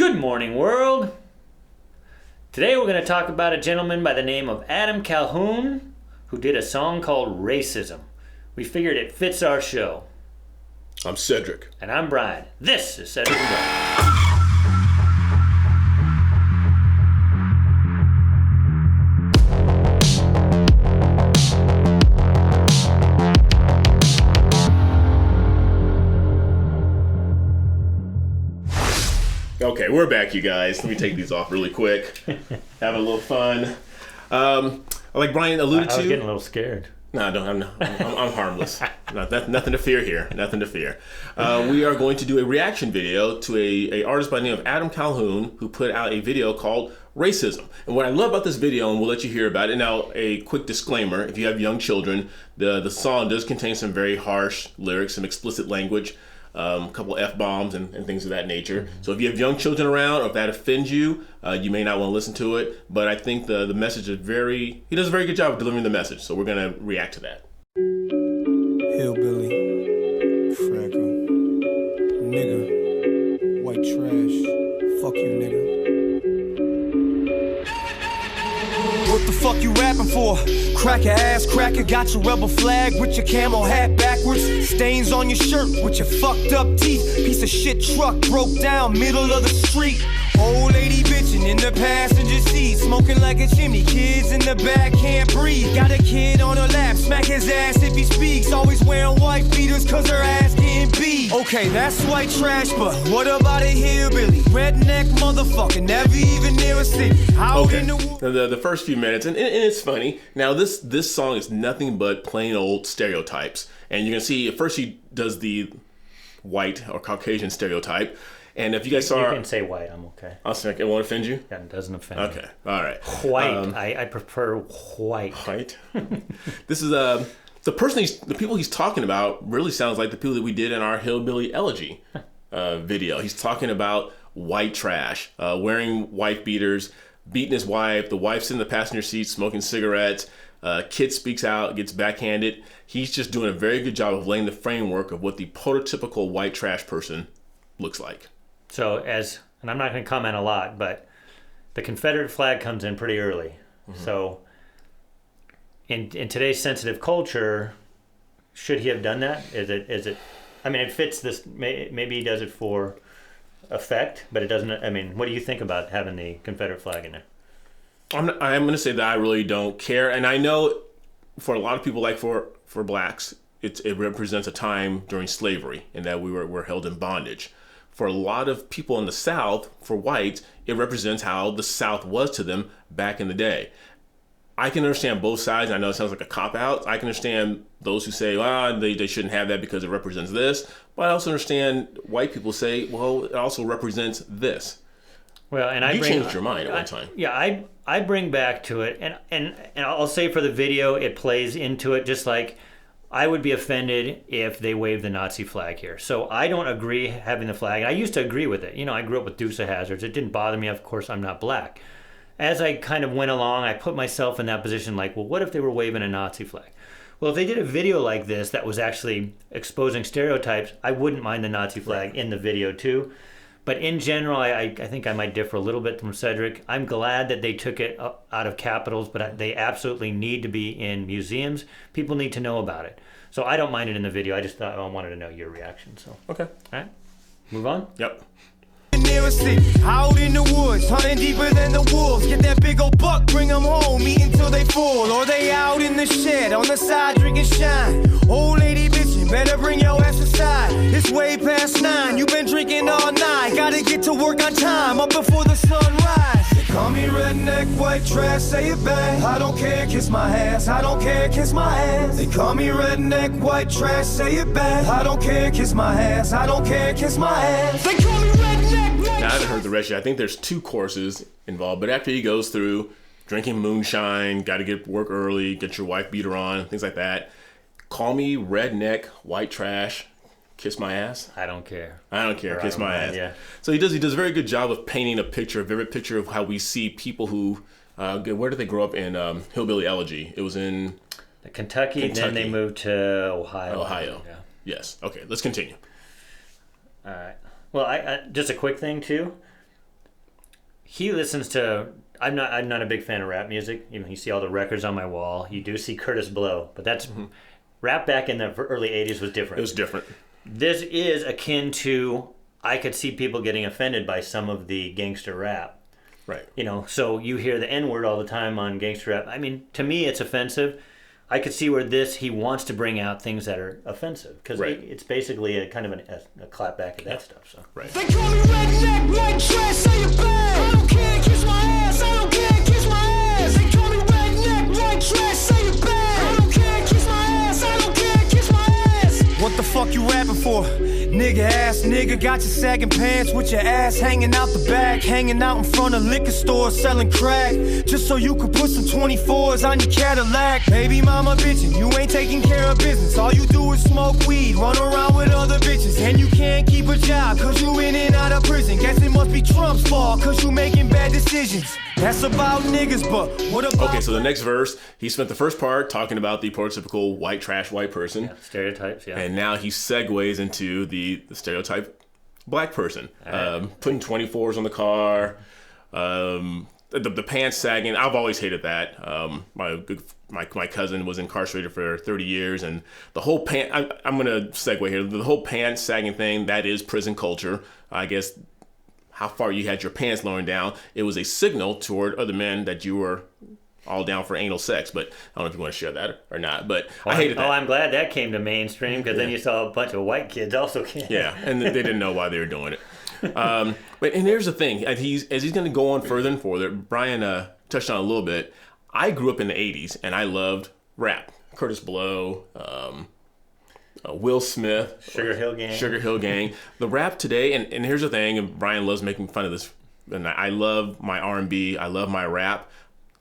Good morning, world. Today we're going to talk about a gentleman by the name of Adam Calhoun who did a song called Racism. We figured it fits our show. I'm Cedric. And I'm Brian. This is Cedric and Brian. Okay, we're back, you guys. Let me take these off really quick. Have a little fun. Like Brian alluded to. I was getting a little scared. No, I'm harmless. Nothing to fear here. Nothing to fear. We are going to do a reaction video to a artist by the name of Adam Calhoun, who put out a video called Racism. And what I love about this video, and we'll let you hear about it. Now, a quick disclaimer: if you have young children, the song does contain some very harsh lyrics, some explicit language. A couple F-bombs and things of that nature. So if you have young children around, or if that offends you, you may not want to listen to it. But I think the message is he does a very good job of delivering the message. So we're going to react to that. Hillbilly, fraggle, nigga, white trash, fuck you, nigga. What the fuck you rapping for? Cracker ass cracker, got your rebel flag with your camo hat backwards. Stains on your shirt with your fucked up teeth. Piece of shit truck broke down middle of the street. Old lady bitchin' in the passenger seat, smoking like a chimney. Kids in the back can't breathe. Got a kid on her lap, smack his ass if he speaks. Always wearing white beaters cause her ass getting beat. Okay, that's white trash, but what about a hillbilly? Redneck motherfucker, never even near a city. Okay, the first few minutes, and it's funny. Now this song is nothing but plain old stereotypes. And you can see at first he does the white or Caucasian stereotype. And if you guys saw... You can say white, I'm okay. I'll say, it won't offend you? Yeah, it doesn't offend me. Okay, all right. White, I prefer white. White? This is, the people he's talking about really sounds like the people that we did in our Hillbilly Elegy video. He's talking about white trash, wearing wife beaters, beating his wife, the wife's in the passenger seat smoking cigarettes, kid speaks out, gets backhanded. He's just doing a very good job of laying the framework of what the prototypical white trash person looks like. So and I'm not going to comment a lot, but the Confederate flag comes in pretty early. Mm-hmm. So in today's sensitive culture, should he have done that? Is it? I mean, it fits this. Maybe he does it for effect, but it doesn't. I mean, what do you think about having the Confederate flag in there? I'm going to say that I really don't care, and I know for a lot of people, like for blacks, it represents a time during slavery and that we were held in bondage. For a lot of people in the South, for whites, it represents how the South was to them back in the day. I can understand both sides. I know it sounds like a cop-out. I can understand those who say, they shouldn't have that because it represents this. But I also understand white people say, well, it also represents this. Well, and you changed your mind at one time. Yeah, I bring back to it, and I'll say for the video, it plays into it just like I would be offended if they waved the Nazi flag here. So I don't agree having the flag. I used to agree with it. You know, I grew up with Dukes of Hazzards. It didn't bother me. Of course, I'm not black. As I kind of went along, I put myself in that position like, well, what if they were waving a Nazi flag? Well, if they did a video like this that was actually exposing stereotypes, I wouldn't mind the Nazi flag in the video too. But in general, I think I might differ a little bit from Cedric. I'm glad that they took it out of capitals, but they absolutely need to be in museums. People need to know about it. So I don't mind it in the video. I just thought I wanted to know your reaction. So okay, all right, move on. Yep. Out in the woods, hunting deeper than the wolves. Get that big old buck, bring them home, eat until they full. Or they out in the shed, on the side drinking shine. Old lady bitchin', better bring your ass aside. It's way past 9, you been drinking all night. Gotta get to work on time, up before the sun rise. They call me redneck, white trash, say it back. I don't care, kiss my ass, I don't care, kiss my ass. They call me redneck, white trash, say it back. I don't care, kiss my ass, I don't care, kiss my ass. They call me redneck. Now, I haven't heard the rest yet. I think there's 2 courses involved, but after he goes through drinking moonshine, got to get work early, get your wife beater on, things like that. Call me redneck, white trash, kiss my ass. I don't care. I don't care, kiss my ass. Yeah. So he does a very good job of painting a vivid picture of how we see people who, where did they grow up in Hillbilly Elegy? It was in Kentucky, then they moved to Ohio. Yeah. Yes. Okay, let's continue. All right. Well, I just a quick thing too. he listens to. I'm not a big fan of rap music. You know, you see all the records on my wall. You do see Curtis Blow, but that's rap back in the early '80s was different. It was different. This is akin to. I could see people getting offended by some of the gangster rap. Right. You know, so you hear the N-word all the time on gangster rap. I mean, to me, it's offensive. I could see where he wants to bring out things that are offensive because it's basically a kind of a clapback at that stuff. So. Right. They call me redneck, white trash, say it bad. I don't care, kiss my ass. I don't care, kiss my ass. They call me redneck, white trash, say it bad. I don't care, kiss my ass. I don't care, kiss my ass. What the fuck you rapping for? Nigga ass nigga, got your sagging pants with your ass hanging out the back, hanging out in front of liquor stores selling crack, just so you could put some 24s on your Cadillac. Baby mama bitchin', you ain't taking care of business. All you do is smoke weed, run around with other bitches, and you can't keep a job cause you in and out of prison. Guess it must be Trump's fault cause you making bad decisions. That's about niggas, but what about... Okay, so the next verse, he spent the first part talking about the prototypical white trash white person. Yeah, stereotypes, yeah. And now he segues into the stereotype black person. Putting 24s on the car, the pants sagging. I've always hated that. My cousin was incarcerated for 30 years, and the whole I'm going to segue here. The whole pants sagging thing, that is prison culture. I guess how far you had your pants lowering down, it was a signal toward other men that you were all down for anal sex. But I don't know if you want to share that or not, but I hated that. Oh, I'm glad that came to mainstream because then you saw a bunch of white kids also came. Yeah, and they didn't know why they were doing it. But here's the thing, as he's going to go on further and further, Brian touched on it a little bit. I grew up in the 80s and I loved rap. Curtis Blow, Will Smith, Sugar Hill Gang. The rap today, and here's the thing, and Brian loves making fun of this, and I love my R&B, I love my rap.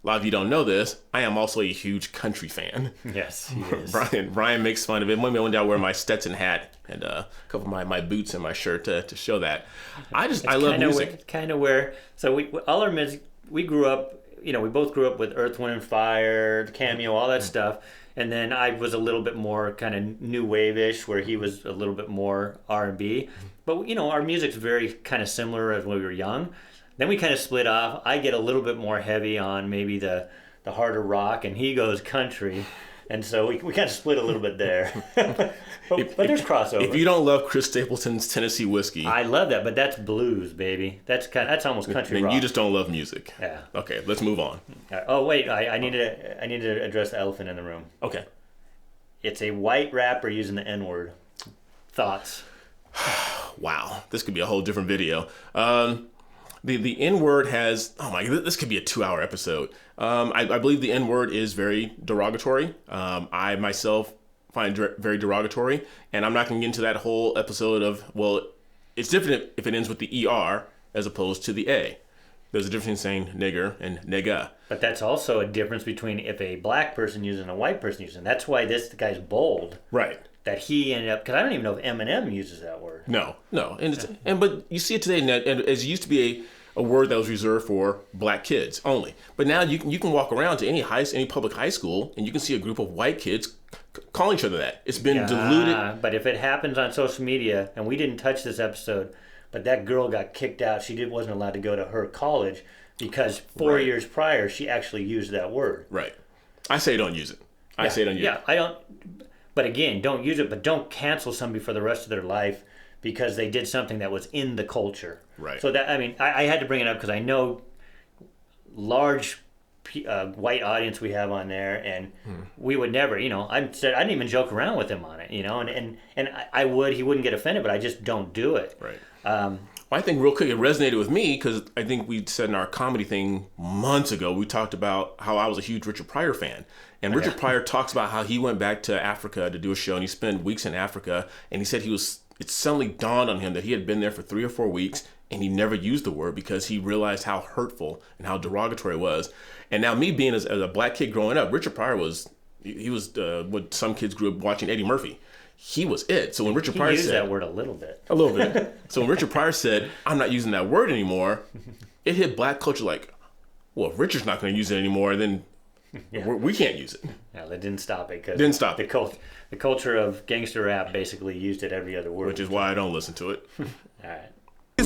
A lot of you don't know this, I am also a huge country fan. Yes, he is. Brian makes fun of it. One day I wear my Stetson hat and a couple of my boots and my shirt to show that. I love music. Kind of where, so all our music, we grew up, you know, we both grew up with Earth, Wind and Fire, Cameo, all that stuff. And then I was a little bit more kind of new wave-ish, where he was a little bit more R&B. But, you know, our music's very kind of similar as when we were young. Then we kind of split off. I get a little bit more heavy on maybe the harder rock, and he goes country. And so we kind of split a little bit there. but there's crossover. If you don't love Chris Stapleton's Tennessee Whiskey, I love that, but that's blues, baby. That's almost country then rock. you just don't love music. Yeah. Okay, let's move on. Oh wait, I need to address the elephant in the room. Okay. It's a white rapper using the N-word. Thoughts? Wow, this could be a whole different video. The N-word has, oh my, this could be a 2-hour episode. I believe the N-word is very derogatory. I myself find it very derogatory, and I'm not going to get into that whole episode of, well, it's different if it ends with the ER as opposed to the A. There's a difference in saying nigger and nigga. But that's also a difference between if a black person using and a white person using. That's why this guy's bold. Right. That he ended up, because I don't even know if Eminem uses that word. No, but you see it today, and it used to be a word that was reserved for black kids only. But now you can walk around to any public high school, and you can see a group of white kids calling each other that. It's been diluted. But if it happens on social media, and we didn't touch this episode, but that girl got kicked out. She wasn't allowed to go to her college because 4 years prior she actually used that word. Right. I say don't use it. I say don't use it. Yeah, I don't. But again, don't use it. But don't cancel somebody for the rest of their life because they did something that was in the culture. Right. So that, I mean, I had to bring it up because I know large white audience we have on there, and we would never, you know, I didn't even joke around with him on it, you know, and he wouldn't get offended, but I just don't do it. Right. I think real quick it resonated with me because I think we said in our comedy thing months ago, we talked about how I was a huge Richard Pryor fan. And Richard Pryor talks about how he went back to Africa to do a show, and he spent weeks in Africa, and he said it suddenly dawned on him that he had been there for 3 or 4 weeks, and he never used the word because he realized how hurtful and how derogatory it was. And now me being as a black kid growing up, Richard Pryor was what some kids grew up watching Eddie Murphy. He was it. So when Richard Pryor used said that word a little bit. So when Richard Pryor said, "I'm not using that word anymore," it hit black culture like, well, if Richard's not going to use it anymore, then we can't use it. Yeah, they didn't stop it. The culture of gangster rap basically used it every other word. Which is why I don't listen to it. All right.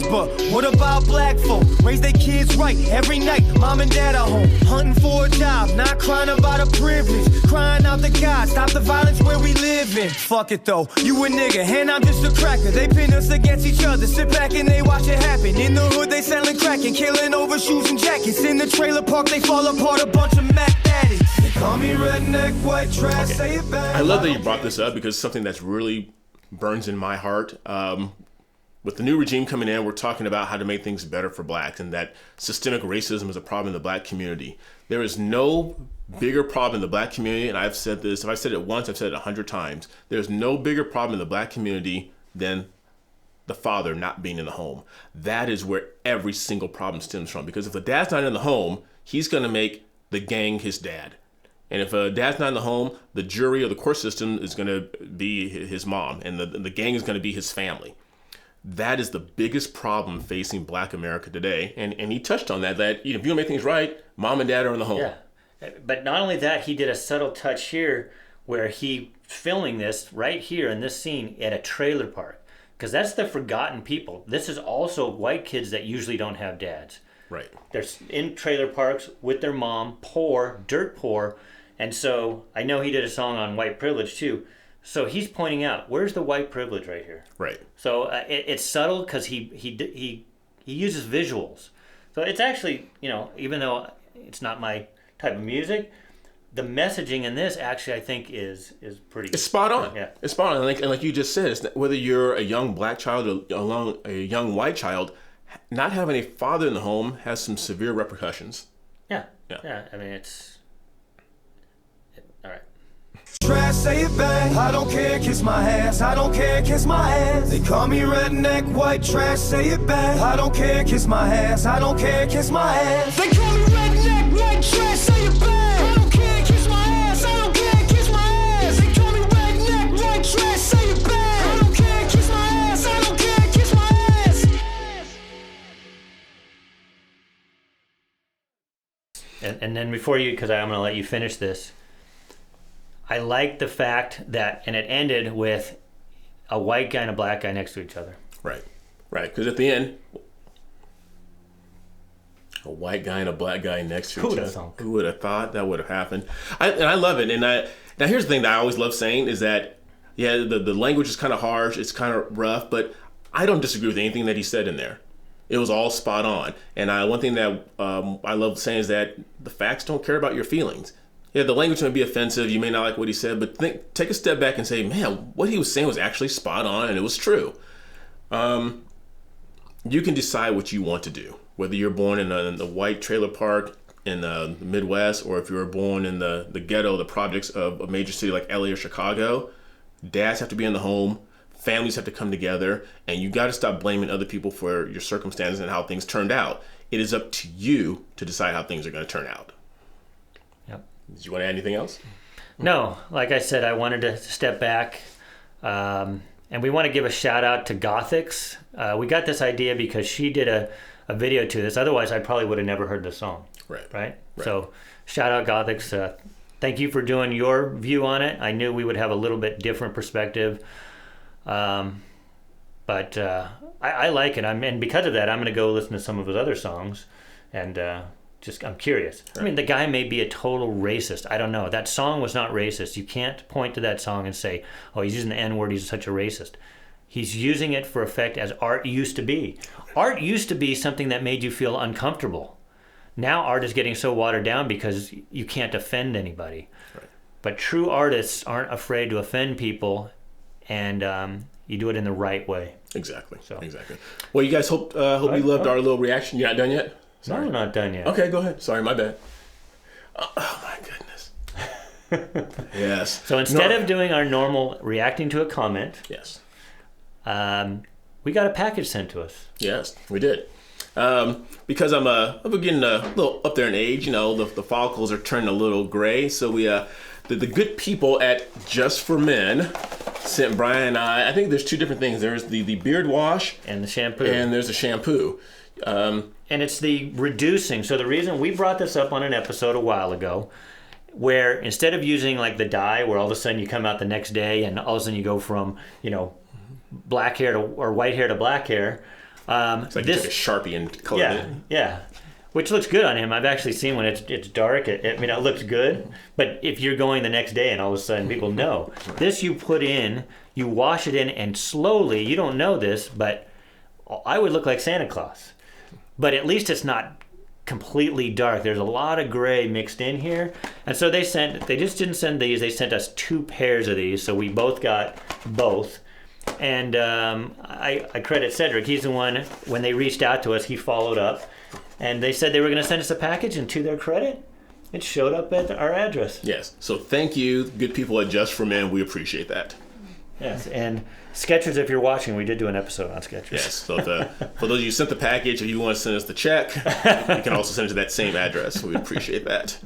But what about black folk? Raise their kids right every night. Mom and dad are home, hunting for a job, not crying about a privilege. Crying out to God, stop the violence where we live in. Fuck it though, you a nigga and I'm just a cracker. They pin us against each other, sit back and they watch it happen. In the hood they selling crack and killing over shoes and jackets. In the trailer park they fall apart, a bunch of Mac addicts. They call me redneck, white trash, say it back. I love that you brought this up because it's something that's really burns in my heart. With the new regime coming in, we're talking about how to make things better for blacks and that systemic racism is a problem in the black community. There is no bigger problem in the black community, and I've said this, if I've said it once, I've said it 100 times. There's no bigger problem in the black community than the father not being in the home. That is where every single problem stems from, because if the dad's not in the home, he's going to make the gang his dad. And if a dad's not in the home, the jury or the court system is going to be his mom, and the gang is going to be his family. That is the biggest problem facing black America today. And he touched on that if you don't make things right, mom and dad are in the home. Yeah. But not only that, he did a subtle touch here where he filming this right here in this scene at a trailer park. Because that's the forgotten people. This is also white kids that usually don't have dads. Right. They're in trailer parks with their mom, poor, dirt poor. And so I know he did a song on white privilege too. So he's pointing out, where's the white privilege right here? Right. So it's subtle because he uses visuals. So it's actually, even though it's not my type of music, the messaging in this actually I think is pretty. It's spot on. Yeah. It's spot on. And like you just said, it's whether you're a young black child or a young white child, not having a father in the home has some severe repercussions. Yeah. I mean, all right. Trash, say it back. I don't care, kiss my ass. I don't care, kiss my ass. They call me redneck, white trash, say it back. I don't care, kiss my ass. I don't care, kiss my ass. They call me redneck, white trash, say it back. I don't care, kiss my ass. I don't care, kiss my ass. They call me redneck, white trash, say it back. I don't care, kiss my ass. I don't care, kiss my ass. And then before you, because I'm going to let you finish this, I like the fact that, and it ended with a white guy and a black guy next to each other. Right. Because at the end, a white guy and a black guy next to each other. Who would have thought that would have happened? I love it. And now here's the thing that I always love saying is that, the language is kind of harsh, it's kind of rough, but I don't disagree with anything that he said in there. It was all spot on. And one thing that I love saying is that the facts don't care about your feelings. Yeah, the language may be offensive. You may not like what he said, but take a step back and say, man, what he was saying was actually spot on and it was true. You can decide what you want to do, whether you're born in the white trailer park in the Midwest, or if you were born in the ghetto, the projects of a major city like LA or Chicago. Dads have to be in the home. Families have to come together, and you got to stop blaming other people for your circumstances and how things turned out. It is up to you to decide how things are going to turn out. Did you want to add anything else? No, like I said, I wanted to step back, and we want to give a shout out to Gothics. We got this idea because she did a video to this. Otherwise, I probably would have never heard the song. Right. So shout out Gothics. Thank you for doing your view on it. I knew we would have a little bit different perspective, but I like it. And because of that, I'm going to go listen to some of his other songs, and I'm curious. Right. I mean, the guy may be a total racist. I don't know. That song was not racist. You can't point to that song and say, oh, he's using the N-word, he's such a racist. He's using it for effect as art used to be. Art used to be something that made you feel uncomfortable. Now art is getting so watered down because you can't offend anybody. Right. But true artists aren't afraid to offend people, and you do it in the right way. Exactly. Well, you guys hope you loved our little reaction. You're not done yet? Sorry. No, we're not done yet. Okay, go ahead. Sorry, my bad. Oh my goodness. Yes. So instead of doing our normal reacting to a comment, yes, we got a package sent to us. Yes, we did. Because I'm getting a little up there in age, the follicles are turning a little gray. So we the good people at Just for Men sent Brian and I think there's two different things. There's the beard wash and the shampoo. And there's the shampoo. And it's the reducing. So the reason we brought this up on an episode a while ago, where instead of using like the dye, where all of a sudden you come out the next day and all of a sudden you go from, black hair or white hair to black hair, It's like you took a Sharpie and colored it. Yeah. Which looks good on him. I've actually seen when it's dark. I mean, it looks good. But if you're going the next day and all of a sudden people know. This you put in, you wash it in, and slowly, you don't know this, but I would look like Santa Claus. But at least it's not completely dark. There's a lot of gray mixed in here. And so they just didn't send these. They sent us 2 pairs of these. So we both got both. And I credit Cedric. He's the one, when they reached out to us, he followed up. And they said they were going to send us a package, and to their credit, it showed up at our address. Yes. So thank you, good people at Just for Men. We appreciate that. Yes. And Skechers, if you're watching, we did do an episode on Skechers. Yes. So for those of you who sent the package, if you want to send us the check, you can also send it to that same address. We appreciate that.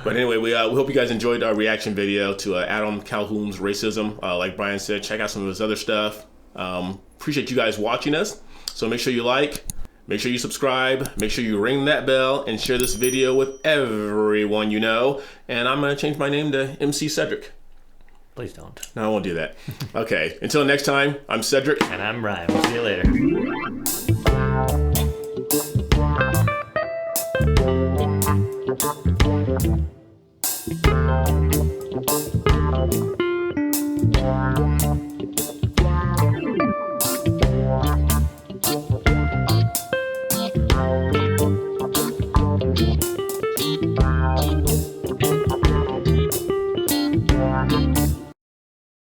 But anyway, we hope you guys enjoyed our reaction video to Adam Calhoun's racism. Like Brian said, check out some of his other stuff. Appreciate you guys watching us. So make sure you like. Make sure you subscribe, make sure you ring that bell, and share this video with everyone you know. And I'm going to change my name to MC Cedric. Please don't. No, I won't do that. Okay, until next time, I'm Cedric. And I'm Ryan. We'll see you later.